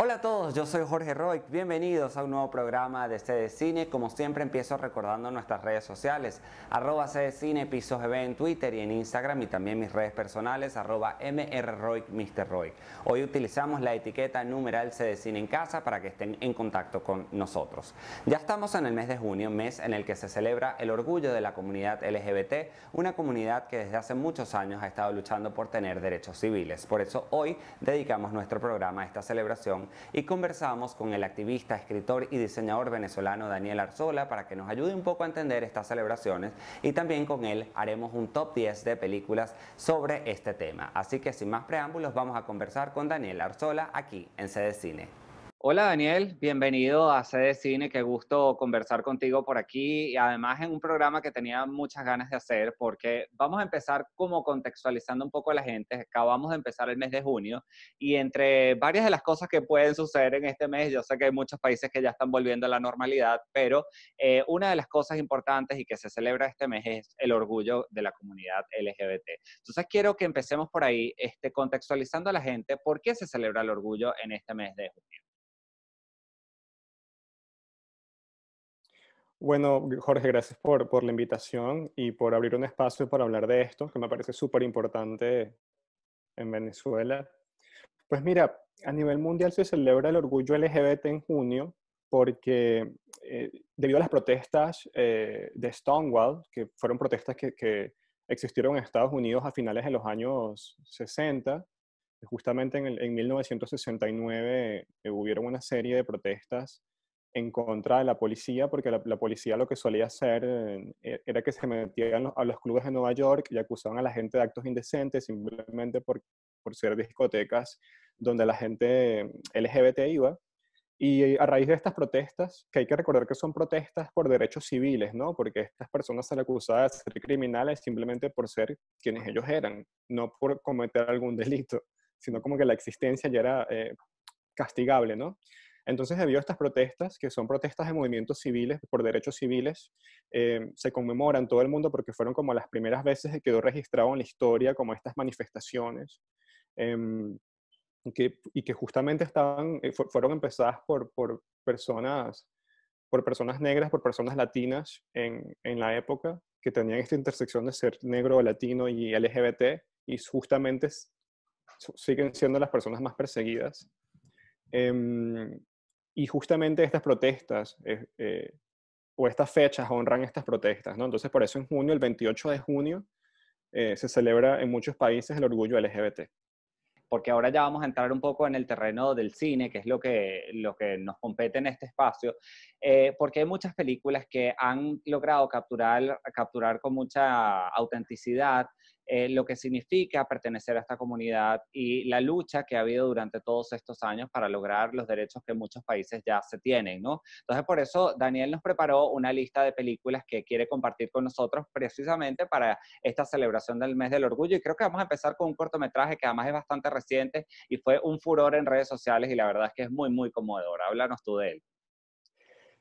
Hola a todos, yo soy Jorge Roy, bienvenidos a un nuevo programa de CDCine. Como siempre empiezo recordando nuestras redes sociales, @CDCine, Pisos TV en Twitter y en Instagram, y también mis redes personales, @MRRoy, Mr. Roy. Hoy utilizamos la etiqueta numeral CDCine en casa para que estén en contacto con nosotros. Ya estamos en el mes de junio, mes en el que se celebra el orgullo de la comunidad LGBT, una comunidad que desde hace muchos años ha estado luchando por tener derechos civiles. Por eso hoy dedicamos nuestro programa a esta celebración y conversamos con el activista, escritor y diseñador venezolano Daniel Arzola para que nos ayude un poco a entender estas celebraciones, y también con él haremos un top 10 de películas sobre este tema. Así que sin más preámbulos vamos a conversar con Daniel Arzola aquí en CDCine. Hola Daniel, bienvenido a CD Cine, qué gusto conversar contigo por aquí, y además en un programa que tenía muchas ganas de hacer, porque vamos a empezar como contextualizando un poco a la gente. Acabamos de empezar el mes de junio y entre varias de las cosas que pueden suceder en este mes, yo sé que hay muchos países que ya están volviendo a la normalidad, pero una de las cosas importantes y que se celebra este mes es el orgullo de la comunidad LGBT. Entonces quiero que empecemos por ahí, contextualizando a la gente por qué se celebra el orgullo en este mes de junio. Bueno, Jorge, gracias por la invitación y por abrir un espacio para hablar de esto, que me parece súper importante en Venezuela. Pues mira, a nivel mundial se celebra el orgullo LGBT en junio porque debido a las protestas de Stonewall, que fueron protestas que existieron en Estados Unidos a finales de los años 60, justamente en 1969 hubieron una serie de protestas en contra de la policía, porque la policía lo que solía hacer era que se metían a los clubes de Nueva York y acusaban a la gente de actos indecentes simplemente por ser discotecas donde la gente LGBT iba. Y a raíz de estas protestas, que hay que recordar que son protestas por derechos civiles, ¿no? Porque estas personas se les acusaba de ser criminales simplemente por ser quienes ellos eran, no por cometer algún delito, sino como que la existencia ya era castigable, ¿no? Entonces, debido a estas protestas, que son protestas de movimientos civiles, por derechos civiles, se conmemoran todo el mundo porque fueron como las primeras veces que quedó registrado en la historia como estas manifestaciones. em, y que justamente fueron empezadas por personas negras, por personas latinas en la época, que tenían esta intersección de ser negro, latino y LGBT, y justamente siguen siendo las personas más perseguidas. Em, y justamente estas protestas, o estas fechas honran estas protestas, ¿no? Entonces, por eso en junio, el 28 de junio, se celebra en muchos países el orgullo LGBT. Porque ahora ya vamos a entrar un poco en el terreno del cine, que es lo que nos compete en este espacio, porque hay muchas películas que han logrado capturar con mucha autenticidad lo que significa pertenecer a esta comunidad y la lucha que ha habido durante todos estos años para lograr los derechos que muchos países ya se tienen, ¿no? Entonces, por eso Daniel nos preparó una lista de películas que quiere compartir con nosotros precisamente para esta celebración del mes del orgullo, y creo que vamos a empezar con un cortometraje que además es bastante reciente y fue un furor en redes sociales, y la verdad es que es muy, muy conmovedor. Háblanos tú de él.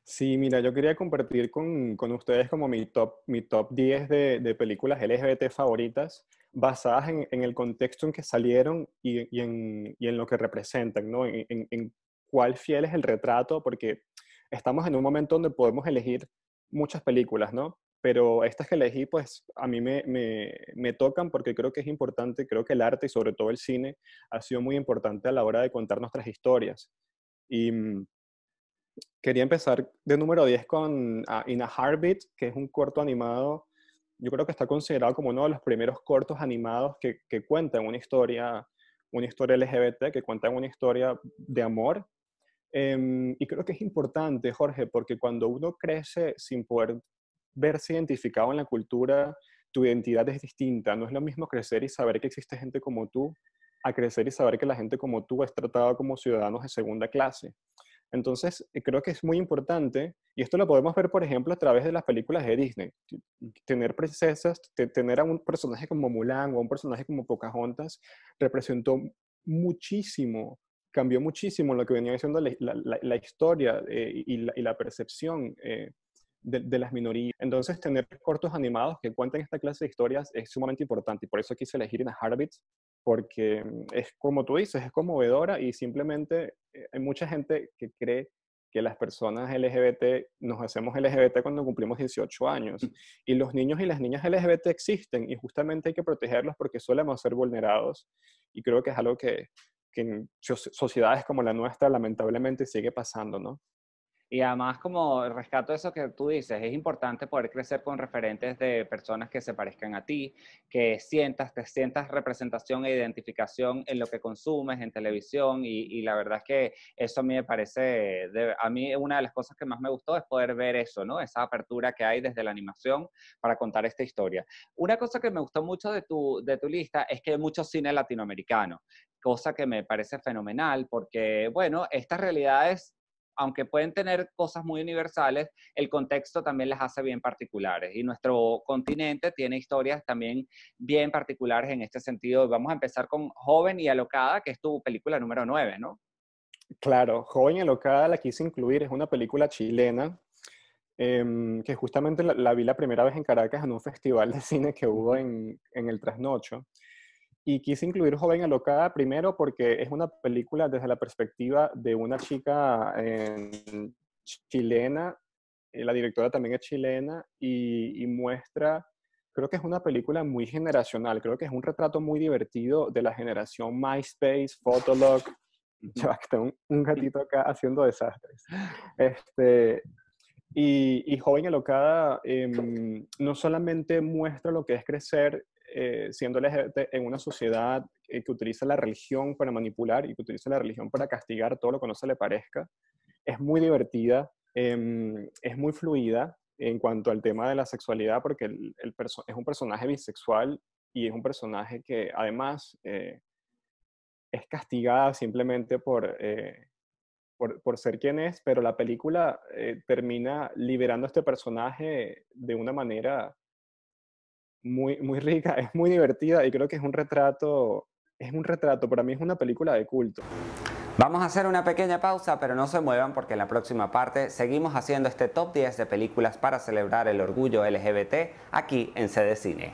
Sí, mira, yo quería compartir con ustedes como mi top 10 de películas LGBT favoritas, basadas en el contexto en que salieron y en lo que representan, ¿no? En cuál fiel es el retrato, porque estamos en un momento donde podemos elegir muchas películas, ¿no? Pero estas que elegí, pues a mí me tocan porque creo que es importante, creo que el arte y sobre todo el cine ha sido muy importante a la hora de contar nuestras historias. Y quería empezar de número 10 con In a Heartbeat, que es un corto animado. Yo creo que está considerado como uno de los primeros cortos animados que cuentan una historia LGBT, que cuentan una historia de amor. Y creo que es importante, Jorge, porque cuando uno crece sin poder verse identificado en la cultura, tu identidad es distinta. No es lo mismo crecer y saber que existe gente como tú, a crecer y saber que la gente como tú es tratada como ciudadanos de segunda clase. Entonces, creo que es muy importante, y esto lo podemos ver, por ejemplo, a través de las películas de Disney. Tener princesas, tener a un personaje como Mulan o a un personaje como Pocahontas, representó muchísimo, cambió muchísimo lo que venía siendo la historia y la percepción de las minorías. Entonces, tener cortos animados que cuenten esta clase de historias es sumamente importante, y por eso quise elegir In a Heartbeat, porque es como tú dices, es conmovedora y simplemente hay mucha gente que cree que las personas LGBT nos hacemos LGBT cuando cumplimos 18 años. Y los niños y las niñas LGBT existen y justamente hay que protegerlos porque solemos ser vulnerados. Y creo que es algo que en sociedades como la nuestra lamentablemente sigue pasando, ¿no? Y además, como rescato eso que tú dices, es importante poder crecer con referentes de personas que se parezcan a ti, que te sientas representación e identificación en lo que consumes en televisión y la verdad es que eso a mí me parece, a mí una de las cosas que más me gustó es poder ver eso, ¿no? Esa apertura que hay desde la animación para contar esta historia. Una cosa que me gustó mucho de tu lista es que hay mucho cine latinoamericano, cosa que me parece fenomenal porque, bueno, estas realidades aunque pueden tener cosas muy universales, el contexto también las hace bien particulares. Y nuestro continente tiene historias también bien particulares en este sentido. Vamos a empezar con Joven y Alocada, que es tu película número 9, ¿no? Claro, Joven y Alocada la quise incluir, es una película chilena que justamente la vi la primera vez en Caracas en un festival de cine que hubo en el Trasnocho. Y quise incluir Joven Alocada primero porque es una película desde la perspectiva de una chica chilena, la directora también es chilena, y muestra, creo que es una película muy generacional, creo que es un retrato muy divertido de la generación MySpace, Fotolog, ya que tengo un gatito acá haciendo desastres. Este, y Joven Alocada no solamente muestra lo que es crecer siendo LGBT en una sociedad que utiliza la religión para manipular y que utiliza la religión para castigar todo lo que no se le parezca. Es muy divertida, es muy fluida en cuanto al tema de la sexualidad porque es un personaje bisexual y es un personaje que además es castigada simplemente por ser quien es, pero la película termina liberando a este personaje de una manera muy, muy rica, es muy divertida y creo que es un retrato, para mí es una película de culto. Vamos a hacer una pequeña pausa, pero no se muevan porque en la próxima parte seguimos haciendo este top 10 de películas para celebrar el orgullo LGBT aquí en CD Cine.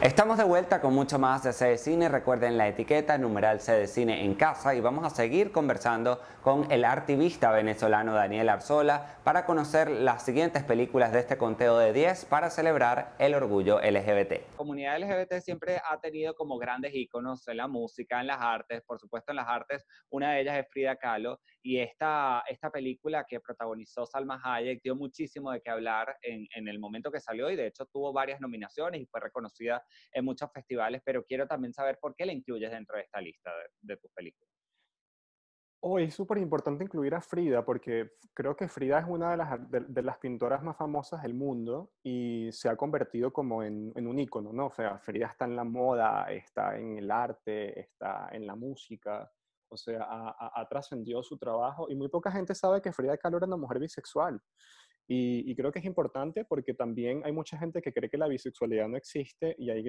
Estamos de vuelta con mucho más de CD Cine. Recuerden la etiqueta numeral CD Cine en casa y vamos a seguir conversando con el activista venezolano Daniel Arzola para conocer las siguientes películas de este conteo de 10 para celebrar el orgullo LGBT. La comunidad LGBT siempre ha tenido como grandes íconos en la música, en las artes, por supuesto en las artes, una de ellas es Frida Kahlo y esta película que protagonizó Salma Hayek dio muchísimo de qué hablar en el momento que salió y de hecho tuvo varias nominaciones y fue reconocida en muchos festivales, pero quiero también saber por qué la incluyes dentro de esta lista de tus películas. Hoy es súper importante incluir a Frida porque creo que Frida es una de las pintoras más famosas del mundo y se ha convertido como en un ícono, ¿no? O sea, Frida está en la moda, está en el arte, está en la música, o sea, ha trascendido su trabajo y muy poca gente sabe que Frida Kahlo era una mujer bisexual. Y creo que es importante porque también hay mucha gente que cree que la bisexualidad no existe y hay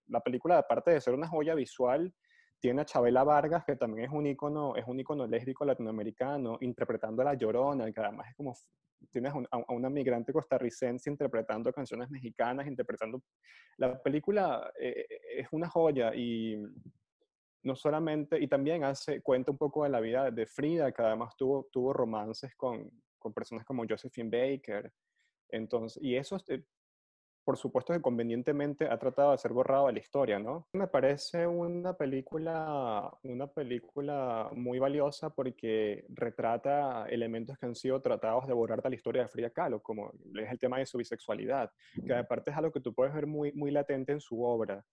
la película, aparte de ser una joya visual, tiene a Chabela Vargas, que también es un ícono lésbico latinoamericano, interpretando a La Llorona, que además es como, tienes a una migrante costarricense interpretando canciones mexicanas, interpretando. La película es una joya y no solamente, y también cuenta un poco de la vida de Frida, que además tuvo romances con personas como Josephine Baker. Entonces, y eso, por supuesto que convenientemente ha tratado de ser borrado de la historia, ¿no? Me parece una película muy valiosa porque retrata elementos que han sido tratados de borrar de la historia de Frida Kahlo, como es el tema de su bisexualidad, que aparte es algo que tú puedes ver muy, muy latente en su obra.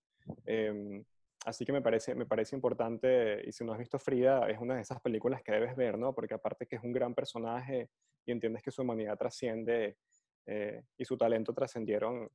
Eh, Así que me parece importante, y si no has visto Frida, es una de esas películas que debes ver, ¿no? Porque aparte que es un gran personaje y entiendes que su humanidad trasciende y su talento trascendieron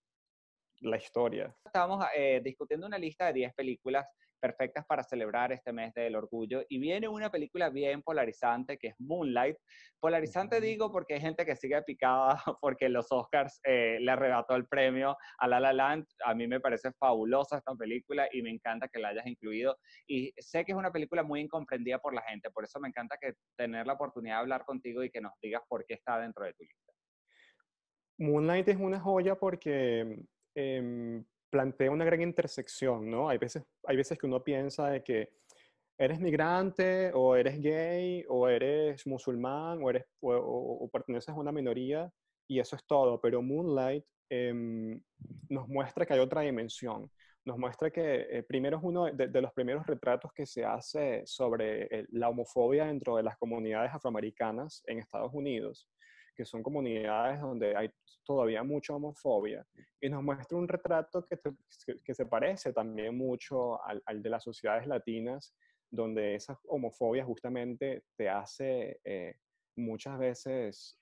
la historia. Estábamos discutiendo una lista de 10 películas perfectas para celebrar este mes del orgullo y viene una película bien polarizante que es Moonlight. Polarizante digo porque hay gente que sigue picada porque los Oscars le arrebató el premio a La La Land. A mí me parece fabulosa esta película y me encanta que la hayas incluido. Y sé que es una película muy incomprendida por la gente, por eso me encanta que tener la oportunidad de hablar contigo y que nos digas por qué está dentro de tu lista. Moonlight es una joya porque plantea una gran intersección, ¿no? Hay veces que uno piensa de que eres migrante o eres gay o eres musulmán o perteneces a una minoría y eso es todo, pero Moonlight nos muestra que hay otra dimensión. Nos muestra que primero es uno de los primeros retratos que se hace sobre la homofobia dentro de las comunidades afroamericanas en Estados Unidos, que son comunidades donde hay todavía mucha homofobia, y nos muestra un retrato que se parece también mucho al de las sociedades latinas, donde esa homofobia justamente te hace muchas veces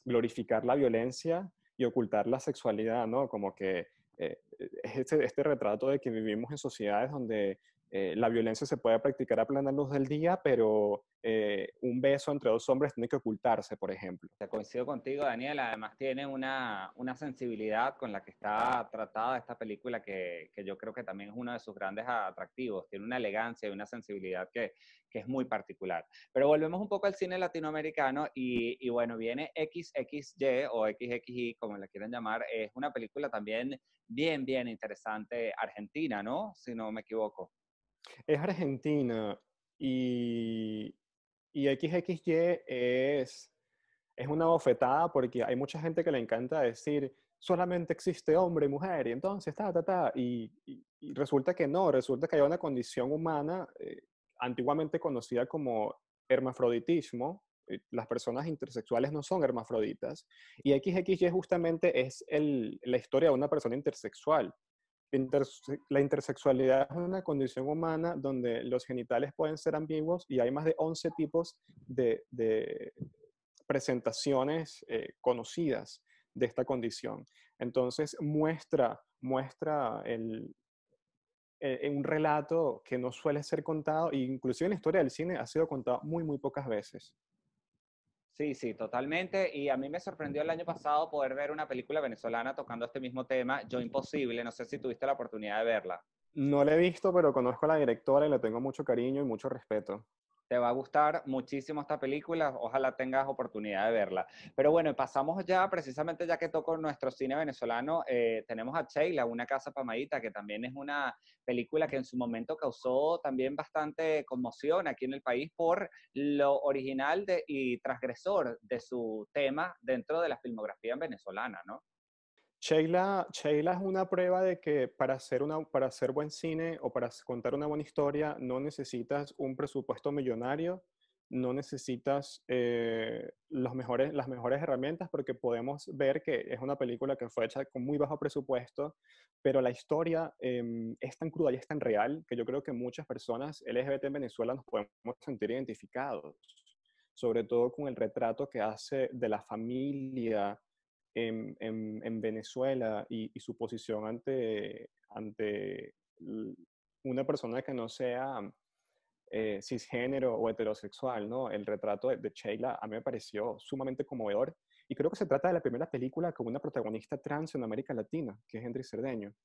glorificar la violencia y ocultar la sexualidad, ¿no? Como que es este retrato de que vivimos en sociedades donde la violencia se puede practicar a plena luz del día, pero un beso entre dos hombres tiene que ocultarse, por ejemplo. Te coincido contigo, Daniel. Además, tiene una sensibilidad con la que está tratada esta película que yo creo que también es uno de sus grandes atractivos. Tiene una elegancia y una sensibilidad que es muy particular. Pero volvemos un poco al cine latinoamericano y bueno, viene XXY o XXI, como le quieran llamar. Es una película también bien interesante, argentina, ¿no? Si no me equivoco. Es Argentina y, y XXY es una bofetada porque hay mucha gente que le encanta decir solamente existe hombre y mujer y entonces y resulta que no, resulta que hay una condición humana antiguamente conocida como hermafroditismo. Las personas intersexuales no son hermafroditas y XXY justamente es la historia de una persona intersexual. La intersexualidad es una condición humana donde los genitales pueden ser ambiguos y hay más de 11 tipos de presentaciones conocidas de esta condición. Entonces muestra un relato que no suele ser contado, e inclusive en la historia del cine ha sido contado muy pocas veces. Sí, sí, totalmente. Y a mí me sorprendió el año pasado poder ver una película venezolana tocando este mismo tema, Yo Imposible. No sé si tuviste la oportunidad de verla. No la he visto, pero conozco a la directora y le tengo mucho cariño y mucho respeto. Te va a gustar muchísimo esta película, ojalá tengas oportunidad de verla. Pero bueno, pasamos ya, precisamente ya que toco nuestro cine venezolano, tenemos a Sheila, Una casa pamadita, que también es una película que en su momento causó también bastante conmoción aquí en el país por lo original y transgresor de su tema dentro de la filmografía venezolana, ¿no? Sheila es una prueba de que para hacer buen cine o para contar una buena historia no necesitas un presupuesto millonario, no necesitas las mejores herramientas porque podemos ver que es una película que fue hecha con muy bajo presupuesto, pero la historia es tan cruda y es tan real que yo creo que muchas personas LGBT en Venezuela nos podemos sentir identificados, sobre todo con el retrato que hace de la familia en Venezuela y su posición ante una persona que no sea cisgénero o heterosexual, ¿no? El retrato de Sheila a mí me pareció sumamente conmovedor y creo que se trata de la primera película con una protagonista trans en América Latina, que es Hendrik Cerdeño.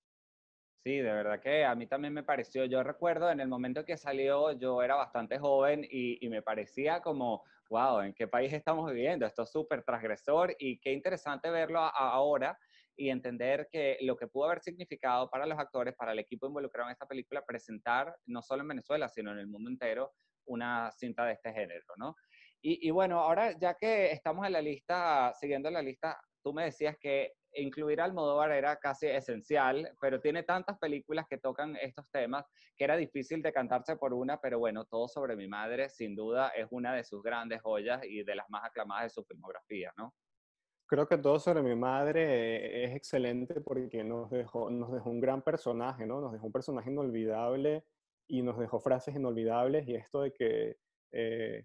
Sí, de verdad que a mí también me pareció, yo recuerdo en el momento que salió, yo era bastante joven y me parecía como, wow, ¿en qué país estamos viviendo? Esto es súper transgresor y qué interesante verlo ahora y entender que lo que pudo haber significado para los actores, para el equipo involucrado en esta película, presentar no solo en Venezuela, sino en el mundo entero una cinta de este género, ¿no? Y bueno, ahora ya que estamos en la lista, siguiendo la lista, tú me decías que incluir a Almodóvar era casi esencial, pero tiene tantas películas que tocan estos temas que era difícil decantarse por una, pero bueno, Todo sobre mi madre sin duda es una de sus grandes joyas y de las más aclamadas de su filmografía, ¿no? Creo que Todo sobre mi madre es excelente porque nos dejó un gran personaje, ¿no? Nos dejó un personaje inolvidable y nos dejó frases inolvidables y esto de que eh,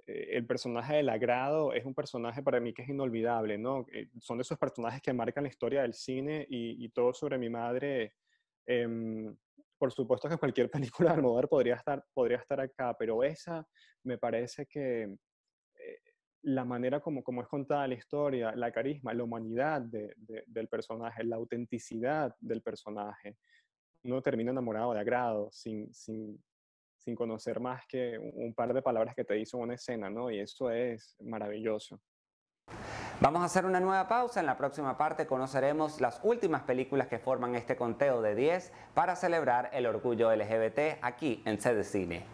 el personaje del agrado es un personaje para mí que es inolvidable, ¿no? Son de esos personajes que marcan la historia del cine y todo sobre mi madre. em, por supuesto que cualquier película de Almodóvar podría estar acá, pero esa me parece que la manera como es contada la historia, la carisma, la humanidad del personaje, la autenticidad del personaje, uno termina enamorado de agrado, sin conocer más que un par de palabras que te dice una escena, ¿no? Y eso es maravilloso. Vamos a hacer una nueva pausa. En la próxima parte conoceremos las últimas películas que forman este conteo de 10 para celebrar el orgullo LGBT aquí en Sede Cine.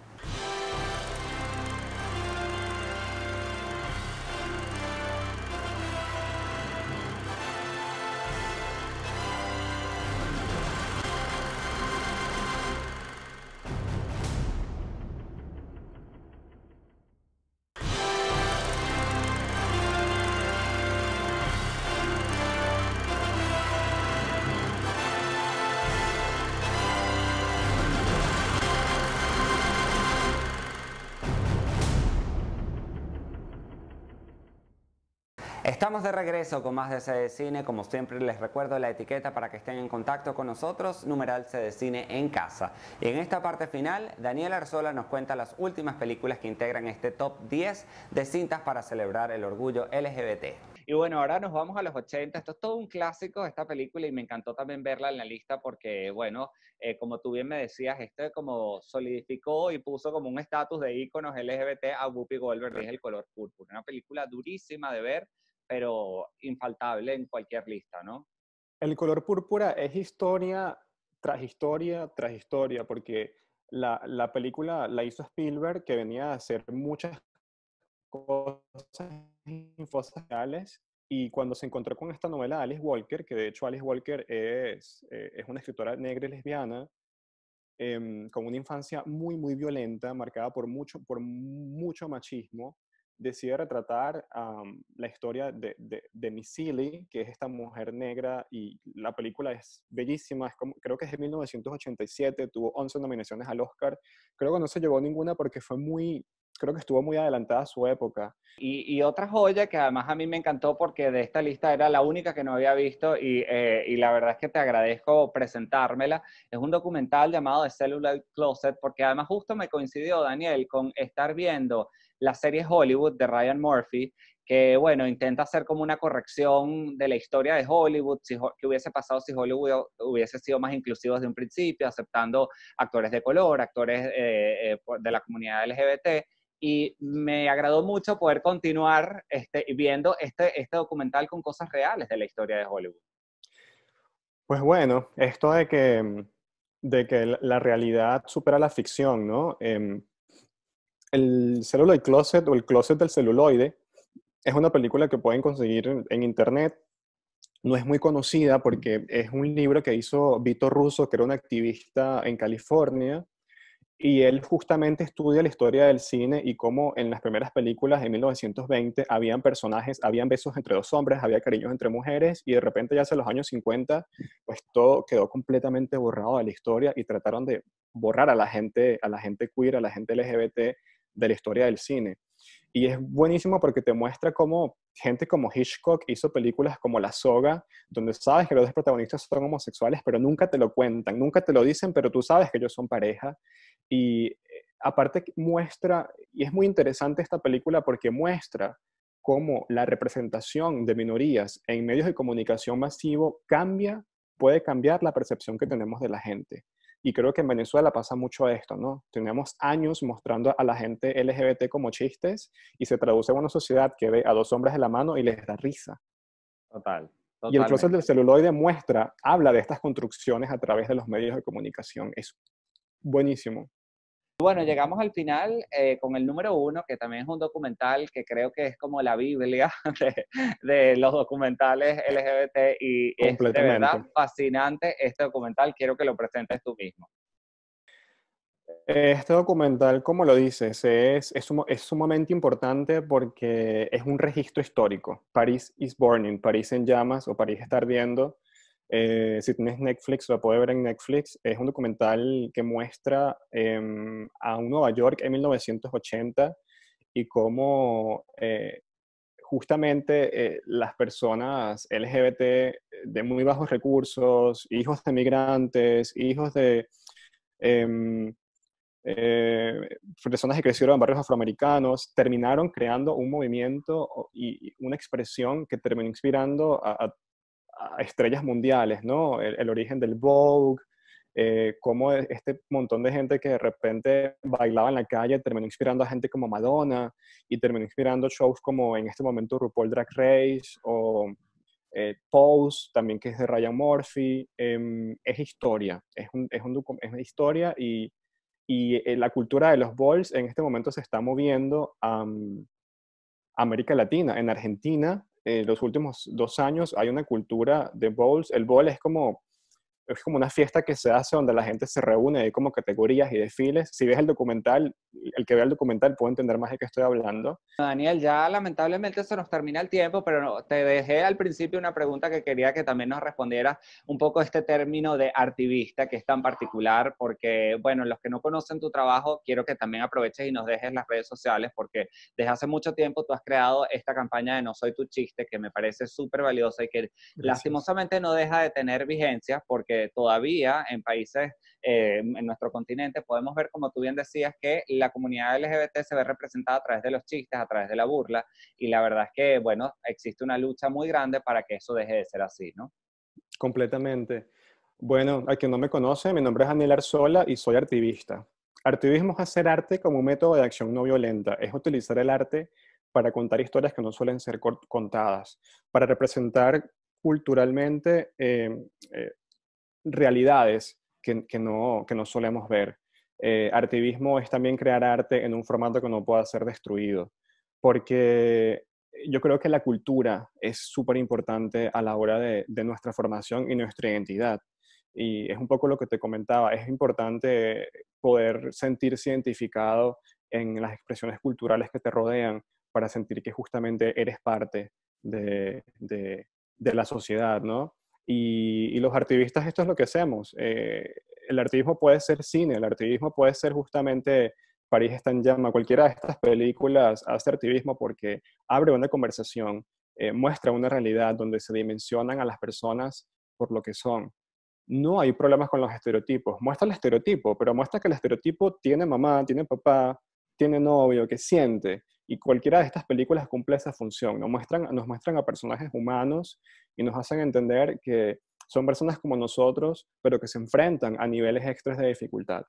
Estamos de regreso con más de Sede Cine. Como siempre les recuerdo la etiqueta para que estén en contacto con nosotros, numeral Sede Cine en casa. Y en esta parte final, Daniel Arzola nos cuenta las últimas películas que integran este top 10 de cintas para celebrar el orgullo LGBT. Y bueno, ahora nos vamos a los 80. Esto es todo un clásico, esta película, y me encantó también verla en la lista porque, bueno, como tú bien me decías, este como solidificó y puso como un estatus de íconos LGBT a Whoopi Goldberg, que es El color púrpura. Una película durísima de ver, pero infaltable en cualquier lista, ¿no? El color púrpura es historia tras historia tras historia, porque la película la hizo Spielberg, que venía a hacer muchas cosas infosociales, y cuando se encontró con esta novela de Alice Walker, que de hecho Alice Walker es una escritora negra y lesbiana, con una infancia muy, muy violenta, marcada por mucho machismo, decide retratar la historia de Miss Silly, que es esta mujer negra, y la película es bellísima, creo que es de 1987, tuvo 11 nominaciones al Oscar, creo que no se llevó ninguna porque creo que estuvo muy adelantada a su época. Y otra joya que además a mí me encantó porque de esta lista era la única que no había visto y la verdad es que te agradezco presentármela. Es un documental llamado The Celluloid Closet porque además justo me coincidió, Daniel, con estar viendo la serie Hollywood de Ryan Murphy, que bueno, intenta hacer como una corrección de la historia de Hollywood, qué hubiese pasado si Hollywood hubiese sido más inclusivo desde un principio, aceptando actores de color, actores de la comunidad LGBT. Y me agradó mucho poder continuar viendo este documental con cosas reales de la historia de Hollywood. Pues bueno, esto de que la realidad supera la ficción, ¿no? El Celluloid Closet o el Closet del celuloide es una película que pueden conseguir en internet. No es muy conocida porque es un libro que hizo Vito Russo, que era un activista en California, y él justamente estudia la historia del cine y cómo en las primeras películas en 1920 habían personajes, habían besos entre dos hombres, había cariños entre mujeres, y de repente ya hacia los años 50, pues todo quedó completamente borrado de la historia y trataron de borrar a la gente queer, a la gente LGBT de la historia del cine. Y es buenísimo porque te muestra cómo gente como Hitchcock hizo películas como La Soga, donde sabes que los dos protagonistas son homosexuales, pero nunca te lo cuentan, nunca te lo dicen, pero tú sabes que ellos son pareja. Y aparte muestra, y es muy interesante esta película porque muestra cómo la representación de minorías en medios de comunicación masivo puede cambiar la percepción que tenemos de la gente. Y creo que en Venezuela pasa mucho esto, ¿no? Tenemos años mostrando a la gente LGBT como chistes y se traduce en una sociedad que ve a dos hombres de la mano y les da risa. Total, Y el closet totalmente. del celuloide habla de estas construcciones a través de los medios de comunicación. Es buenísimo. Bueno, llegamos al final con el número uno, que también es un documental que creo que es como la Biblia de los documentales LGBT y es de verdad Completamente. fascinante este documental. Quiero que lo presentes tú mismo. Este documental, como lo dices, es sumamente importante porque es un registro histórico. París is Burning, París en llamas o París está ardiendo. Si tienes Netflix, lo puedes ver en Netflix. Es un documental que muestra a un Nueva York en 1980 y cómo justamente las personas LGBT de muy bajos recursos, hijos de migrantes, hijos de em, personas que crecieron en barrios afroamericanos, terminaron creando un movimiento y una expresión que terminó inspirando a estrellas mundiales, ¿no? El origen del Vogue, cómo este montón de gente que de repente bailaba en la calle terminó inspirando a gente como Madonna y terminó inspirando shows como en este momento RuPaul Drag Race o Pose, también que es de Ryan Murphy. Es historia, es una historia y la cultura de los balls en este momento se está moviendo a América Latina. En Argentina, los últimos 2 años hay una cultura de bowls. El bowl es como una fiesta que se hace donde la gente se reúne, hay como categorías y desfiles. Si ves el documental, el que vea el documental puede entender más de qué estoy hablando. Daniel, ya lamentablemente se nos termina el tiempo, pero te dejé al principio una pregunta que quería que también nos respondieras un poco este término de artivista, que es tan particular, porque, bueno, los que no conocen tu trabajo, quiero que también aproveches y nos dejes las redes sociales, porque desde hace mucho tiempo tú has creado esta campaña de No Soy Tu Chiste, que me parece súper valiosa y que Gracias. lastimosamente no deja de tener vigencia, porque todavía en países en nuestro continente podemos ver, como tú bien decías, que la comunidad LGBT se ve representada a través de los chistes, a través de la burla, y la verdad es que, bueno, existe una lucha muy grande para que eso deje de ser así, ¿no? Completamente. Bueno, a quien no me conoce, mi nombre es Daniel Arzola y soy artivista. Artivismo es hacer arte como un método de acción no violenta, es utilizar el arte para contar historias que no suelen ser contadas, para representar culturalmente eh, realidades que no solemos ver. Artivismo es también crear arte en un formato que no pueda ser destruido, porque yo creo que la cultura es súper importante a la hora de nuestra formación y nuestra identidad. Y es un poco lo que te comentaba, es importante poder sentirse identificado en las expresiones culturales que te rodean para sentir que justamente eres parte de la sociedad, ¿no? Y los activistas, esto es lo que hacemos. El activismo puede ser cine, el activismo puede ser justamente París está en llama. Cualquiera de estas películas hace activismo porque abre una conversación, muestra una realidad donde se dimensionan a las personas por lo que son. No hay problemas con los estereotipos. Muestra el estereotipo, pero muestra que el estereotipo tiene mamá, tiene papá, tiene novio, que siente. Y cualquiera de estas películas cumple esa función. Nos muestran a personajes humanos y nos hacen entender que son personas como nosotros, pero que se enfrentan a niveles extras de dificultad.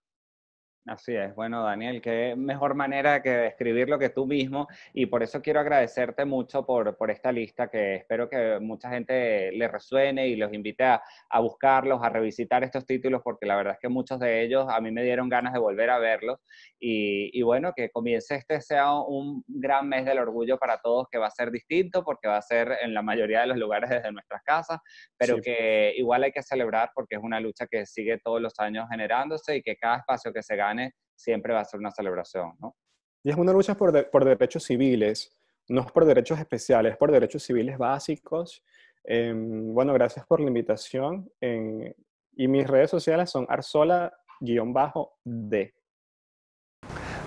Así es. Bueno, Daniel, qué mejor manera que describirlo que tú mismo, y por eso quiero agradecerte mucho por esta lista, que espero que mucha gente le resuene y los invite a buscarlos, a revisitar estos títulos, porque la verdad es que muchos de ellos a mí me dieron ganas de volver a verlos, y bueno, que comience este sea un gran mes del orgullo para todos, que va a ser distinto, porque va a ser en la mayoría de los lugares desde nuestras casas, pero Sí. que igual hay que celebrar porque es una lucha que sigue todos los años generándose y que cada espacio que se gane siempre va a ser una celebración, ¿no? Y es una lucha por derechos civiles, no es por derechos especiales, es por derechos civiles básicos. Bueno, gracias por la invitación. Y mis redes sociales son arzola_d.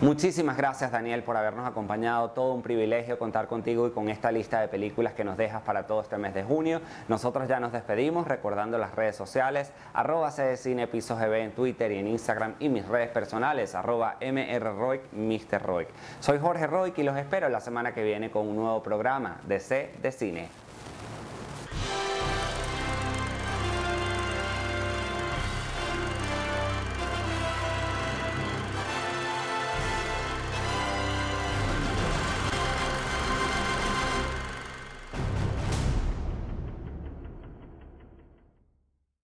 Muchísimas gracias, Daniel, por habernos acompañado. Todo un privilegio contar contigo y con esta lista de películas que nos dejas para todo este mes de junio. Nosotros ya nos despedimos recordando las redes sociales, @cdecinepisosgb en Twitter y en Instagram, y mis redes personales, @mrroic, Mr. Roic. Soy Jorge Roic y los espero la semana que viene con un nuevo programa de C de Cine.